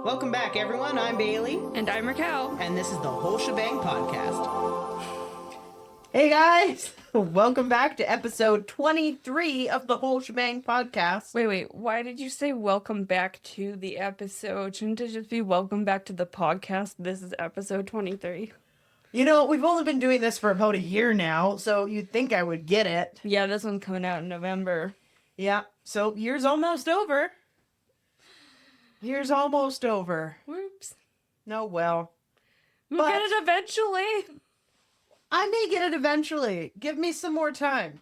Welcome back, everyone. I'm Bailey. And I'm Raquel. And this is the Whole Shebang Podcast. Hey, guys. Welcome back to episode 23 of the Whole Shebang Podcast. Wait. Why did you say welcome back to the episode? Shouldn't it just be welcome back to the podcast? This is episode 23. You know, we've only been doing this for about a year now, so you'd think I would get it. Yeah, this one's coming out in November. Yeah, so year's almost over. Year's almost over. Whoops. No, well. We'll get it eventually. I may get it eventually. Give me some more time.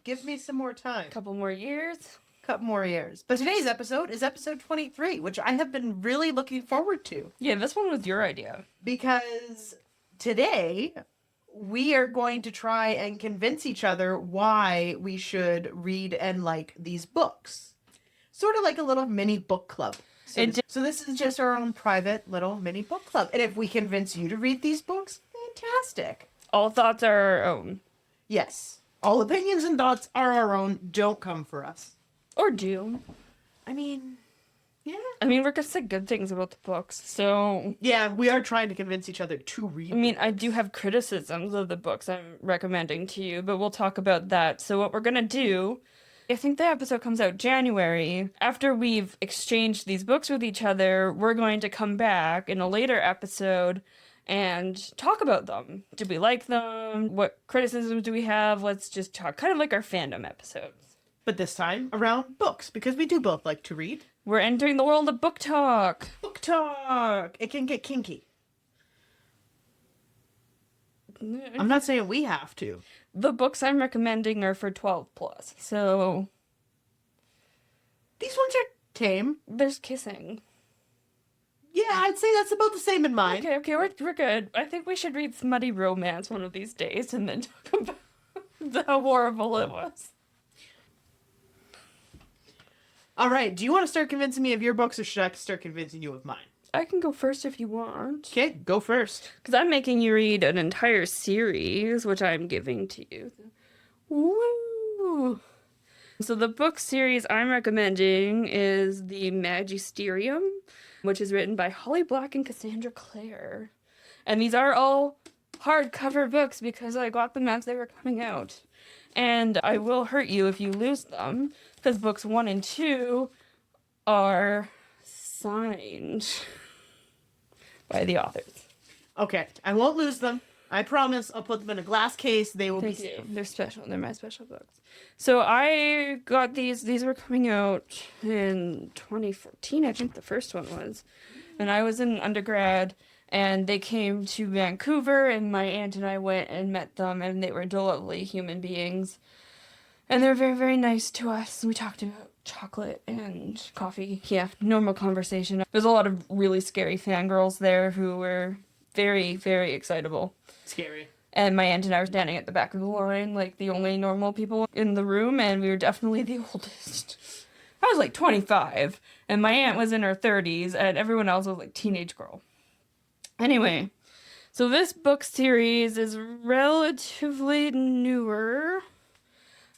Couple more years. Couple more years. But today's episode is episode 23, which I have been really looking forward to. Yeah, this one was your idea. Because today, we are going to try and convince each other why we should read and like these books. Sort of like a little mini book club. So this is just our own private little mini book club. And if we convince you to read these books, fantastic. All thoughts are our own. Yes. All opinions and thoughts are our own. Don't come for us. Or do. I mean, yeah. We're going to say good things about the books, so... Yeah, we are trying to convince each other to read. I do have criticisms of the books I'm recommending to you, but we'll talk about that. So what we're going to do... I think the episode comes out January. After we've exchanged these books with each other, we're going to come back in a later episode and talk about them. Do we like them? What criticisms do we have? Let's just talk, kind of like our fandom episodes. But this time around books, because we do both like to read. We're entering the world of book talk. Book talk! It can get kinky. I'm not saying we have to. The books I'm recommending are for 12 plus, so... These ones are tame. There's kissing. Yeah, I'd say that's about the same in mine. Okay, we're good. I think we should read Smutty Romance one of these days and then talk about how horrible it was. Alright, do you want to start convincing me of your books or should I start convincing you of mine? I can go first if you want. Okay, go first. Because I'm making you read an entire series, which I'm giving to you. Woo! So the book series I'm recommending is the Magisterium, which is written by Holly Black and Cassandra Clare. And these are all hardcover books because I got them as they were coming out. And I will hurt you if you lose them, because books 1 and 2 are signed by the authors. Okay, I won't lose them. I promise I'll put them in a glass case. They will be safe. They're special. They're my special books. So I got these. These were coming out in 2014, I think the first one was. And I was in undergrad, and they came to Vancouver, and my aunt and I went and met them, and they were lovely human beings. And they were very, very nice to us. We talked about chocolate and coffee. Yeah, normal conversation. There's a lot of really scary fangirls there who were very, very excitable. Scary. And my aunt and I were standing at the back of the line, like the only normal people in the room, and we were definitely the oldest. I was like 25, and my aunt was in her 30s, and everyone else was like teenage girl. Anyway, so this book series is relatively newer.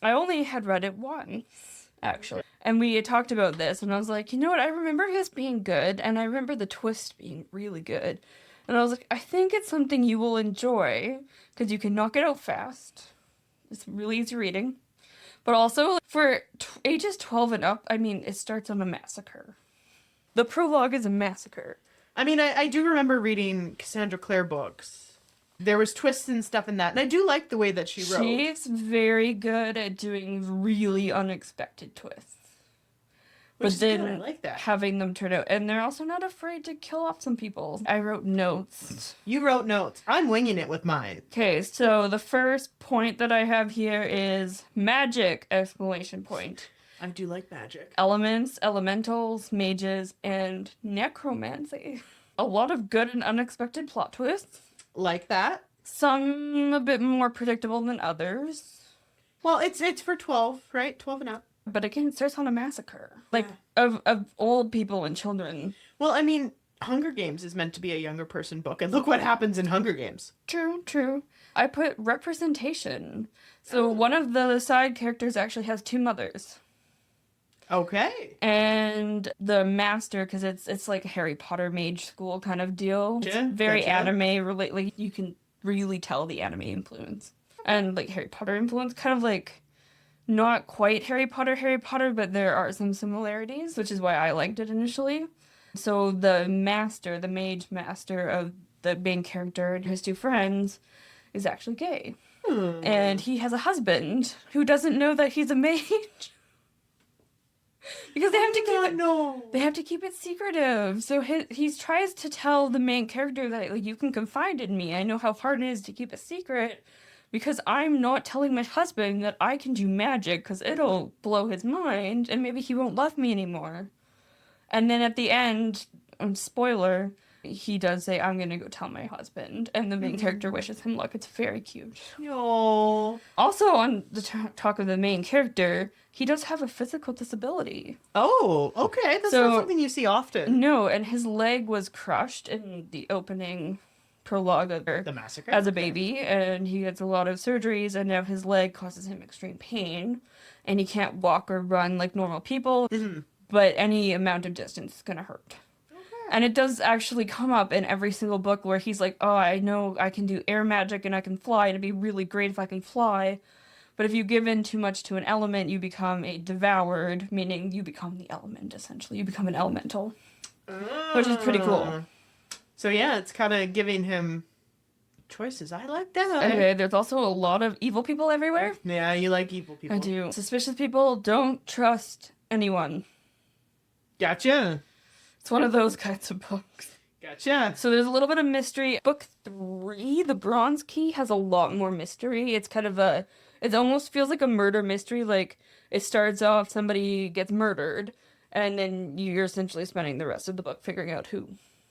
I only had read it once, actually. And we had talked about this, and I was like, you know what, I remember this being good, and I remember the twist being really good. And I was like, I think it's something you will enjoy, because you can knock it out fast. It's really easy reading. But also, for ages 12 and up, it starts on a massacre. The prologue is a massacre. I do remember reading Cassandra Clare books. There was twists and stuff in that. And I do like the way that she wrote. She's very good at doing really unexpected twists. But then I like that. Having them turn out. And they're also not afraid to kill off some people. I wrote notes. You wrote notes. I'm winging it with mine. Okay, so the first point that I have here is magic! Exclamation point. I do like magic. Elements, elementals, mages, and necromancy. A lot of good and unexpected plot twists. Like that. Some a bit more predictable than others. Well, it's for 12, right? 12 and up. But again, it starts on a massacre. Of old people and children. Well, Hunger Games is meant to be a younger person book, and look what happens in Hunger Games. True. I put representation. So one of the side characters actually has two mothers. Okay. And the master, because it's like a Harry Potter mage school kind of deal. Gotcha, It's very gotcha. anime relate. Like you can really tell the anime influence and like Harry Potter influence. Kind of like not quite Harry Potter, but there are some similarities, which is why I liked it initially. So the master, the mage master of the main character and his two friends, is actually gay. And he has a husband who doesn't know that he's a mage. Because they have to keep it. No. They have to keep it secretive. So he tries to tell the main character that like you can confide in me. I know how hard it is to keep a secret because I'm not telling my husband that I can do magic because it'll blow his mind and maybe he won't love me anymore. And then at the end, spoiler, he does say, I'm going to go tell my husband. And the main character wishes him luck. It's very cute. No. Also, on the talk of the main character, he does have a physical disability. Oh, okay. That's not something you see often. No, and his leg was crushed in the opening prologue of The massacre? as a baby, and he gets a lot of surgeries, and now his leg causes him extreme pain, and he can't walk or run like normal people, but any amount of distance is going to hurt. And it does actually come up in every single book where he's like, oh, I know I can do air magic and I can fly, and it'd be really great if I can fly. But if you give in too much to an element, you become a devoured, meaning you become the element, essentially. You become an elemental. Which is pretty cool. So yeah, it's kind of giving him choices. I like that. Okay, there's also a lot of evil people everywhere. Yeah, you like evil people. I do. Suspicious people, don't trust anyone. Gotcha. It's one of those kinds of books. Gotcha. So there's a little bit of mystery. Book 3, The Bronze Key, has a lot more mystery. It's kind of it almost feels like a murder mystery. Like, it starts off, somebody gets murdered, and then you're essentially spending the rest of the book figuring out who.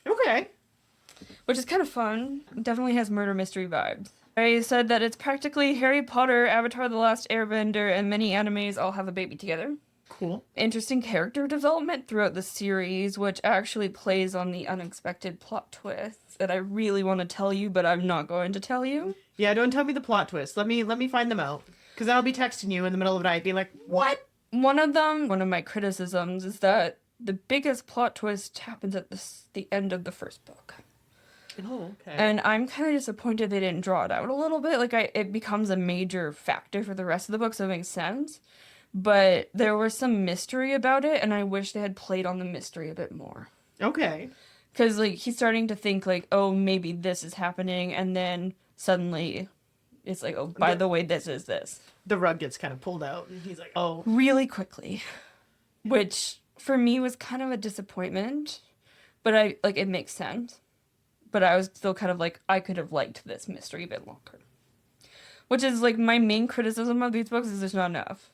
Okay. Which is kind of fun. It definitely has murder mystery vibes. I said that it's practically Harry Potter, Avatar The Last Airbender, and many animes all have a baby together. Cool. Interesting character development throughout the series, which actually plays on the unexpected plot twists that I really want to tell you, but I'm not going to tell you. Yeah, don't tell me the plot twist. Let me find them out. Because I'll be texting you in the middle of the night, being like, what? One of my criticisms, is that the biggest plot twist happens at the end of the first book. Oh, okay. And I'm kind of disappointed they didn't draw it out a little bit. Like, it becomes a major factor for the rest of the book, so it makes sense. But there was some mystery about it, and I wish they had played on the mystery a bit more. Okay. Because, like, he's starting to think, like, oh, maybe this is happening, and then suddenly it's like, oh, by the way, this is this. The rug gets kind of pulled out, and he's like, oh. Really quickly. Which, for me, was kind of a disappointment. But it makes sense. But I was still kind of like, I could have liked this mystery a bit longer. Which is, like, my main criticism of these books is there's not enough.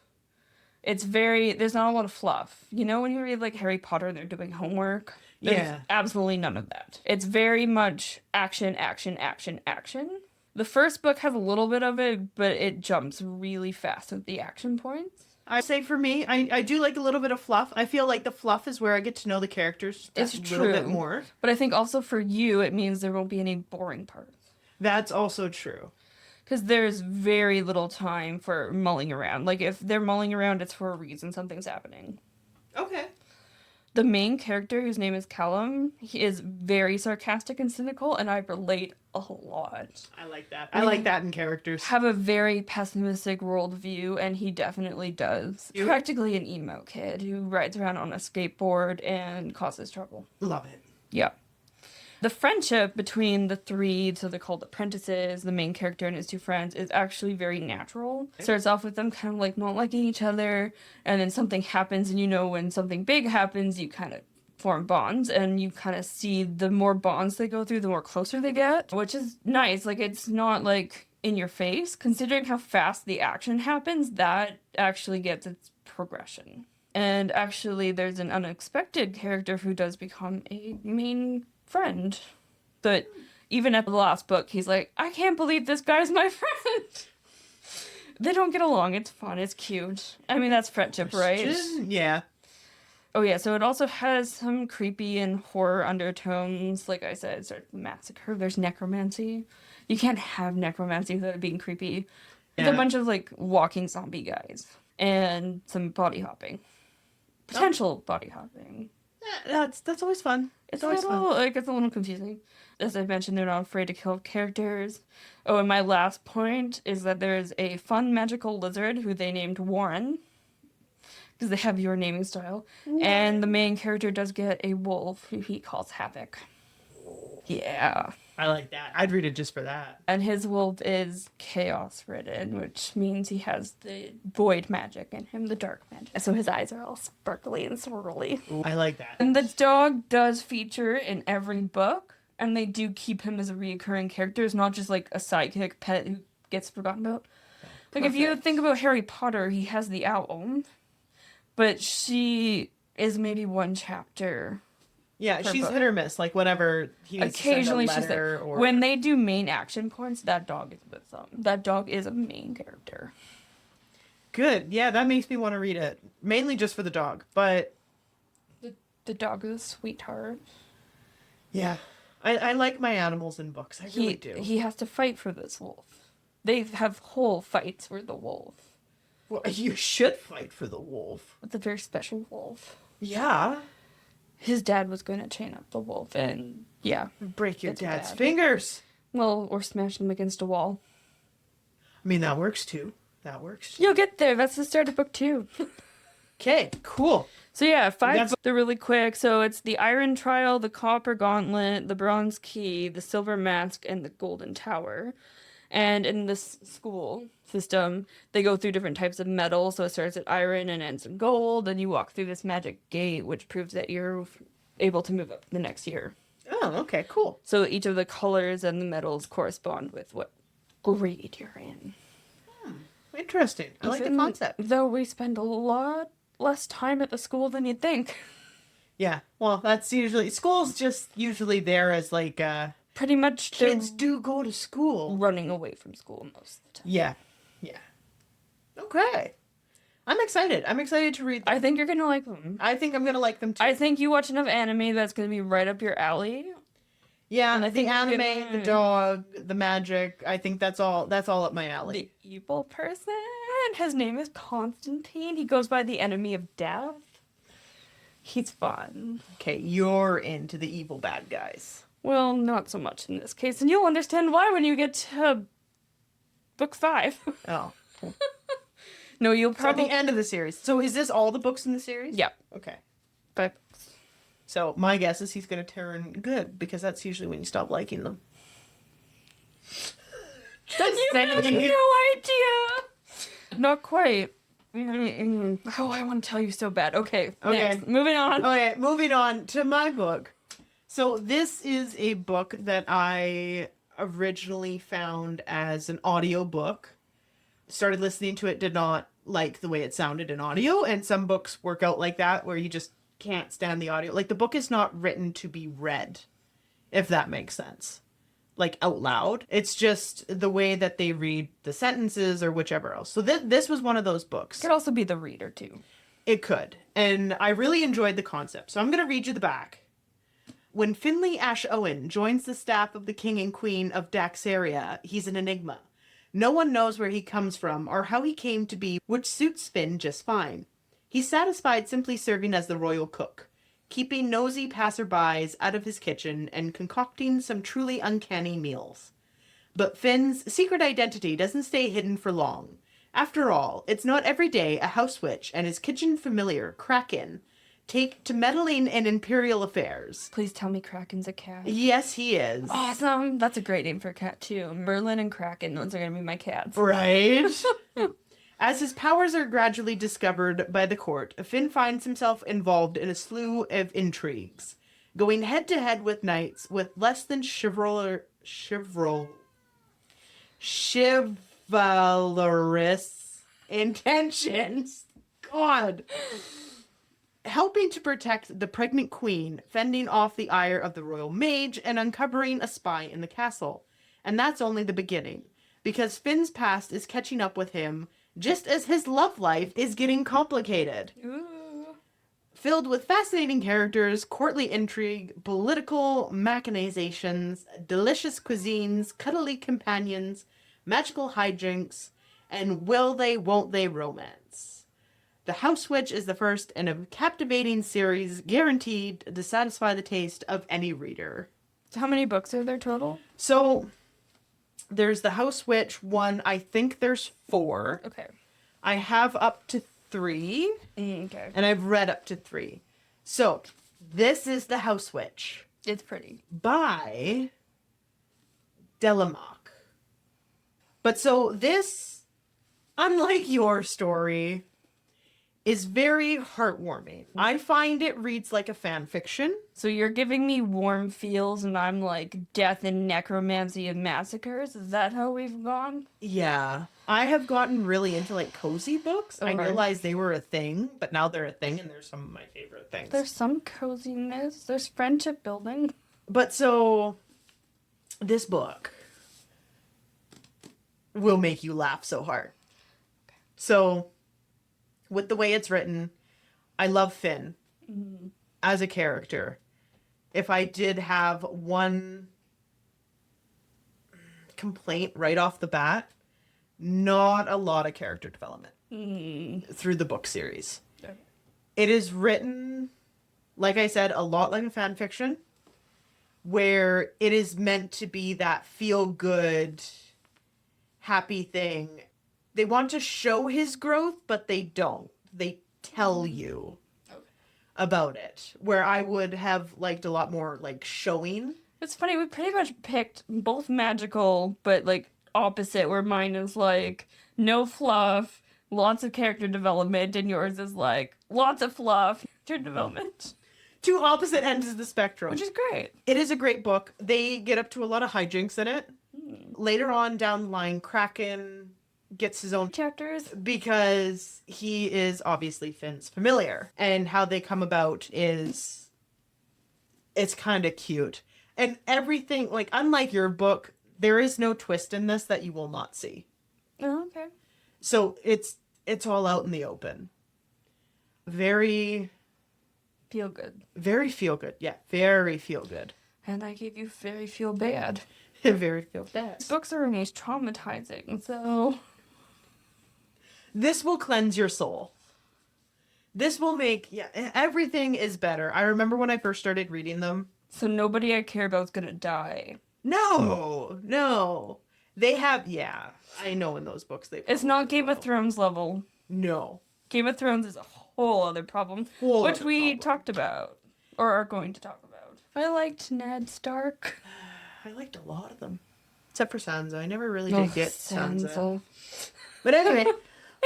There's not a lot of fluff. You know when you read, like, Harry Potter and they're doing homework? There's absolutely none of that. It's very much action, action, action, action. The first book has a little bit of it, but it jumps really fast at the action points. I say for me, I do like a little bit of fluff. I feel like the fluff is where I get to know the characters a little bit more. But I think also for you, it means there won't be any boring parts. That's also true. Because there's very little time for mulling around. Like, if they're mulling around, it's for a reason. Something's happening. Okay. The main character, whose name is Callum, he is very sarcastic and cynical, and I relate a lot. I like that. I like that in characters. Have a very pessimistic worldview, and he definitely does. Practically an emo kid who rides around on a skateboard and causes trouble. Love it. Yeah. The friendship between the three, so they're called apprentices, the main character and his two friends, is actually very natural. Starts off with them kind of like not liking each other, and then something happens, and you know when something big happens, you kind of form bonds, and you kind of see the more bonds they go through, the more closer they get, which is nice. Like, it's not like in your face. Considering how fast the action happens, that actually gets its progression. And actually, there's an unexpected character who does become a main friend. But even at the last book, he's like, I can't believe this guy's my friend. They don't get along. It's fun. It's cute. I mean, that's friendship, right? Yeah. Oh, yeah. So it also has some creepy and horror undertones. Like I said, it's sort of massacre. There's necromancy. You can't have necromancy without it being creepy. There's a bunch of, like, walking zombie guys. And some body hopping. Potential body hopping. That's always fun. It's always a little, like, it's a little confusing. As I mentioned, they're not afraid to kill characters. Oh, and my last point is that there's a fun magical lizard who they named Warren, because they have your naming style. And the main character does get a wolf who he calls Havoc. Yeah. I like that. I'd read it just for that. And his wolf is chaos ridden, which means he has the void magic in him, the dark magic. So his eyes are all sparkly and swirly. Ooh, I like that. And the dog does feature in every book, and they do keep him as a reoccurring character. It's not just like a sidekick pet who gets forgotten about. Like, if you think about Harry Potter, he has the owl, but she is maybe one chapter. Yeah, she's hit or miss. Like, whenever he needs Occasionally to send a she's there. letter or... When they do main action points, that dog is with them. That dog is a main character. Good. Yeah, that makes me want to read it. Mainly just for the dog, but... The dog is a sweetheart. Yeah. I like my animals in books. I really do. He has to fight for this wolf. They have whole fights for the wolf. Well, you should fight for the wolf. It's a very special wolf. Yeah. His dad was going to chain up the wolf, and yeah. Break your It's dad's bad. fingers. Well, or smash him against a wall. I mean, that works too. That works. You'll get there. That's the start of book 2. Okay, cool. So yeah, 5 books. They're really quick. So it's the Iron Trial, the Copper Gauntlet, the Bronze Key, the Silver Mask, and the Golden Tower. And in this school system, they go through different types of metal. So it starts at iron and ends in gold. And you walk through this magic gate, which proves that you're able to move up the next year. Oh, okay, cool. So each of the colors and the metals correspond with what grade you're in. Interesting. I like the concept. Though we spend a lot less time at the school than you'd think. Yeah, well, that's usually... School's just usually there as, like, Pretty much kids do go to school. running away from school most of the time. Yeah, yeah. Okay. I'm excited. I'm excited to read them. I think you're going to like them. I think I'm going to like them, too. I think you watch enough anime that's going to be right up your alley. Yeah, And I the think anime, you're gonna- the dog, the magic, I think that's all up my alley. The evil person, his name is Constantine. He goes by the enemy of death. He's fun. Okay, you're into the evil bad guys. Well, not so much in this case, and you'll understand why when you get to book 5. Oh. No, you'll So at probably... the end of the series. So is this all the books in the series? Yeah, Okay. 5 books. So my guess is he's going to turn good, because that's usually when you stop liking them. You have no idea! Not quite. Oh, I want to tell you so bad. Okay, next. Moving on. Okay, moving on to my book. So this is a book that I originally found as an audio book. Started listening to it, did not like the way it sounded in audio, and some books work out like that where you just can't stand the audio. Like, the book is not written to be read, if that makes sense. Like, out loud. It's just the way that they read the sentences or whichever else. So this was one of those books. Could also be the reader, too. It could. And I really enjoyed the concept. So I'm going to read you the back. When Finley Ash Owen joins the staff of the King and Queen of Daxaria, he's an enigma. No one knows where he comes from or how he came to be, which suits Finn just fine. He's satisfied simply serving as the royal cook, keeping nosy passerbys out of his kitchen and concocting some truly uncanny meals. But Finn's secret identity doesn't stay hidden for long. After all, it's not every day a house witch and his kitchen familiar, Kraken, take to meddling in imperial affairs. Please tell me Kraken's a cat. Yes, he is. Awesome. That's a great name for a cat, too. Merlin and Kraken. Those are going to be my cats. Right? As his powers are gradually discovered by the court, Finn finds himself involved in a slew of intrigues, going head-to-head with knights with less than chivalrous intentions. God. Helping to protect the pregnant queen, fending off the ire of the royal mage, and uncovering a spy in the castle. And that's only the beginning, because Finn's past is catching up with him, just as his love life is getting complicated. Ooh. Filled with fascinating characters, courtly intrigue, political machinations, delicious cuisines, cuddly companions, magical hijinks, and will they, won't they romance. The House Witch is the first in a captivating series guaranteed to satisfy the taste of any reader. So how many books are there total? So there's the House Witch one. I think there's 4. Okay. I have up to 3. Okay. And I've read up to 3. So this is the House Witch It's pretty. by Della. But so this, unlike your story, is very heartwarming. I find it reads like a fan fiction. So you're giving me warm feels and I'm like death and necromancy and massacres? Is that how we've gone? Yeah. I have gotten really into like cozy books. I Okay. realized they were a thing, but now they're a thing and they're some of my favorite things. There's some coziness. There's friendship building. But so this book will make you laugh so hard. So with the way it's written, I love Finn as a character. If I did have one complaint right off the bat, not a lot of character development through the book series. Okay. It is written, like I said, a lot like a fan fiction, where it is meant to be that feel-good, happy thing. They want to show his growth, but they don't. They tell you about it, where I would have liked a lot more like showing. It's funny, we pretty much picked both magical, but like opposite, where mine is like no fluff, lots of character development, and yours is like lots of fluff, character development. Two opposite ends of the spectrum. Which is great. It is a great book. They get up to a lot of hijinks in it. Later on down the line, Kraken gets his own Chapters. because he is obviously Finn's familiar. And how they come about is it's kind of cute. And everything, like, unlike your book, there is no twist in this that you will not see. Oh, okay. So it's all out in the open. Very, Feel good. very feel good. Yeah, very feel good. And I gave you very feel bad. Very feel bad. Books are always traumatizing, so This will cleanse your soul. This will make, yeah, everything is better. I remember when I first started reading them. so nobody I care about is gonna die. No. They have, yeah, I know in those books they. It's not Game of Thrones level. No. Game of Thrones is a whole other problem, Whole which other we problem. talked about, or are going to talk about. I liked Ned Stark. I liked a lot of them. Except for Sansa. I never really did get Sansa. Sansa. But anyway,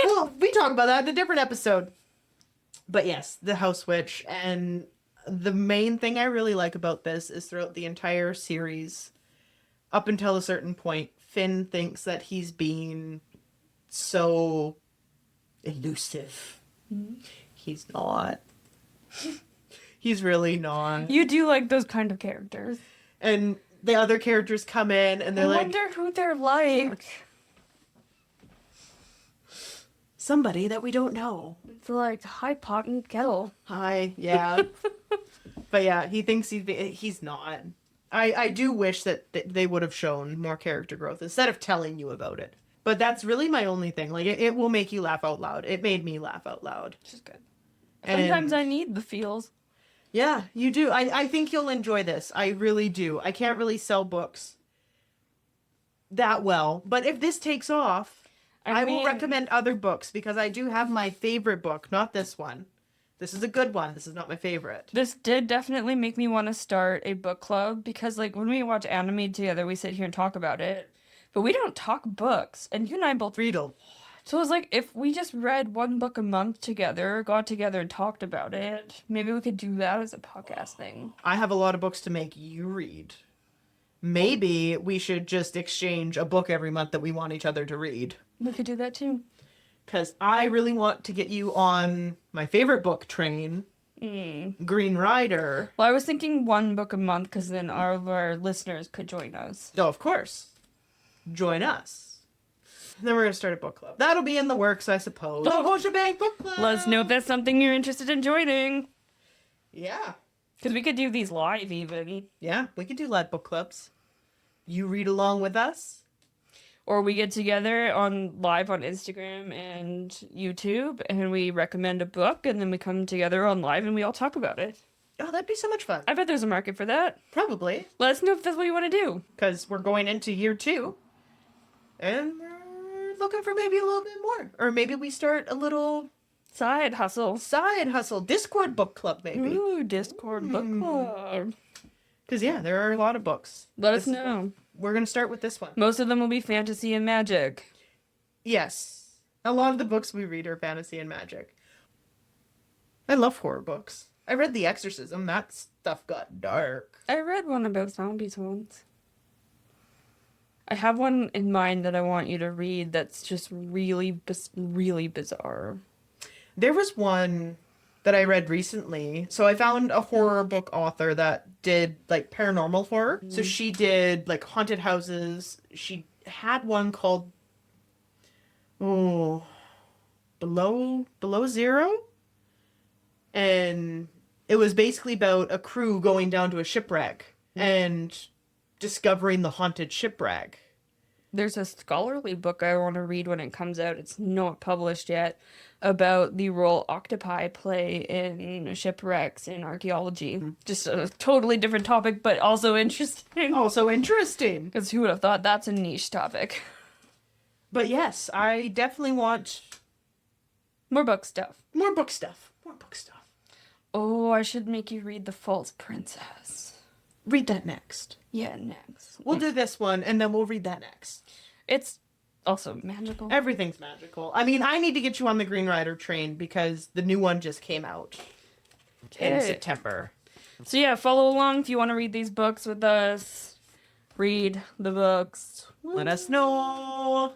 well, we talk about that in a different episode. But yes, the House Witch. And the main thing I really like about this is throughout the entire series, up until a certain point, Finn thinks that he's being so elusive. He's not. He's really not. You do like those kind of characters. And the other characters come in and they're I like, wonder who they're like. somebody that we don't know. It's like high pot and kettle. Hi, yeah. But yeah, he thinks he's not. I do wish that they would have shown more character growth instead of telling you about it. But that's really my only thing. Like, it will make you laugh out loud. It made me laugh out loud. Which is good. And Sometimes I need the feels. yeah, you do. I think you'll enjoy this. I really do. I can't really sell books that well. But if this takes off, I will mean, recommend other books because I do have my favorite book, not this one. This is a good one. This is not my favorite. This did definitely make me want to start a book club because, like, when we watch anime together, we sit here and talk about it. But we don't talk books. And you and I both read a lot. So it was like, if we just read one book a month together, got together and talked about it, maybe we could do that as a podcast thing. I have a lot of books to make you read. Maybe we should just exchange a book every month that we want each other to read. We could do that too. Because I really want to get you on my favorite book train, Green Rider. Well, I was thinking one book a month because then all of our listeners could join us. Oh, of course. Join us. Then we're going to start a book club. That'll be in the works, I suppose. The Whole Shebang Book Club! Let us know if that's something you're interested in joining. Yeah. Because we could do these live even. Yeah, we could do live book clubs. You read along with us. Or we get together live on Instagram and YouTube, and we recommend a book, and then we come together on live and we all talk about it. Oh, that'd be so much fun. I bet there's a market for that. Probably. Let us know if that's what you want to do. Because we're going into year 2. And we're looking for maybe a little bit more. Or maybe we start a little Side hustle. Discord book club, maybe. Ooh, Discord book club. Because, yeah, there are a lot of books. Let us know. We're going to start with this one. Most of them will be fantasy and magic. Yes. A lot of the books we read are fantasy and magic. I love horror books. I read The Exorcism. That stuff got dark. I read one about zombies once. I have one in mind that I want you to read that's just really, really bizarre. There was one that I read recently. So I found a horror book author that did like paranormal horror. So she did like haunted houses. She had one called Below Zero. And it was basically about a crew going down to a shipwreck and discovering the haunted shipwreck. There's a scholarly book I want to read when it comes out. It's not published yet, about the role octopi play in shipwrecks in archaeology. Just a totally different topic, but also interesting. Also interesting. Because who would have thought that's a niche topic? But yes, I definitely want More book stuff. more book stuff. More book stuff. Oh, I should make you read The False Princess. Read that next. Yeah, next. We'll do this one, and then we'll read that next. It's also magical. Everything's magical. I mean, I need to get you on the Green Rider train because the new one just came out in Okay. September. So yeah, follow along if you want to read these books with us. Read the books. Let us know.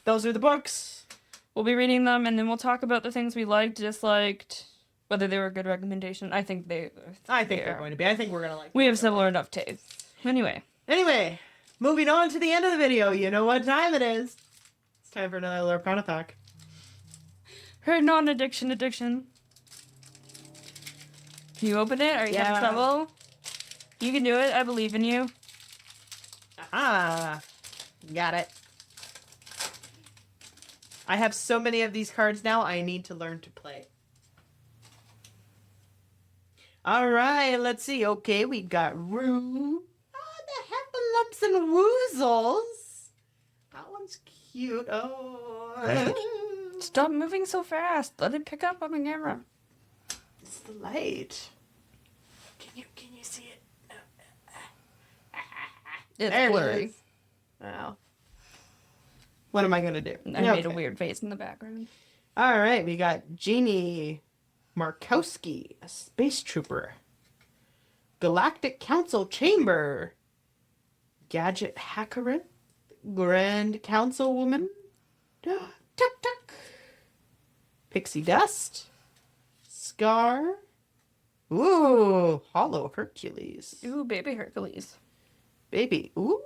Those are the books. We'll be reading them, and then we'll talk about the things we liked, disliked, whether they were a good recommendation. I think they're going to be. I think we're going to like We have similar enough tastes. Anyway. Moving on to the end of the video. You know what time it is. It's time for another Lorkana pack. Her non-addiction addiction. Can you open it? Are you having trouble? You can do it. I believe in you. Ah, got it. I have so many of these cards now, I need to learn to play. Alright, let's see. Okay, we got Rue. Oh, the Heffalumps and Woozles. That one's cute. Oh. Stop moving so fast. Let it pick up on the camera. It's the light. Can you see it? It's There it blurry. is. Wow. What am I going to do? I made a weird face in the background. All right, we got Jeannie Markowski, a space trooper. Galactic Council Chamber. Gadget Hackerin, Grand Councilwoman. Tuck Tuck. Pixie Dust. Scar. Ooh, Hollow Hercules. Ooh, baby Hercules. Baby. Ooh,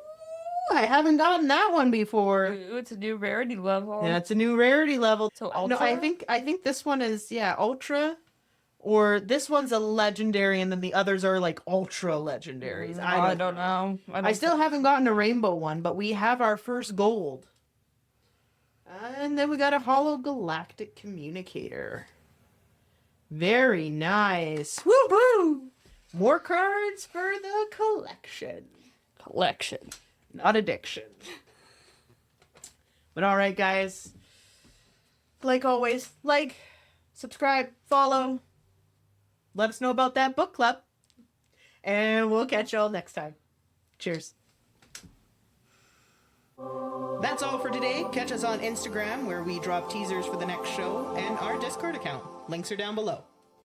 I haven't gotten that one before. Ooh, it's a new rarity level. Yeah, it's a new rarity level. So No, I ultra? think this one is ultra, or this one's a legendary, and then the others are like ultra legendaries. I don't know. I still haven't gotten a rainbow one, but we have our first gold. And then we got a hollow galactic communicator. Very nice. Woo-hoo! More cards for the collection. collection. Not addiction. But alright, guys. Like always, like, subscribe, follow. Let us know about that book club. And we'll catch y'all next time. Cheers. That's all for today. Catch us on Instagram, where we drop teasers for the next show, and our Discord account. Links are down below.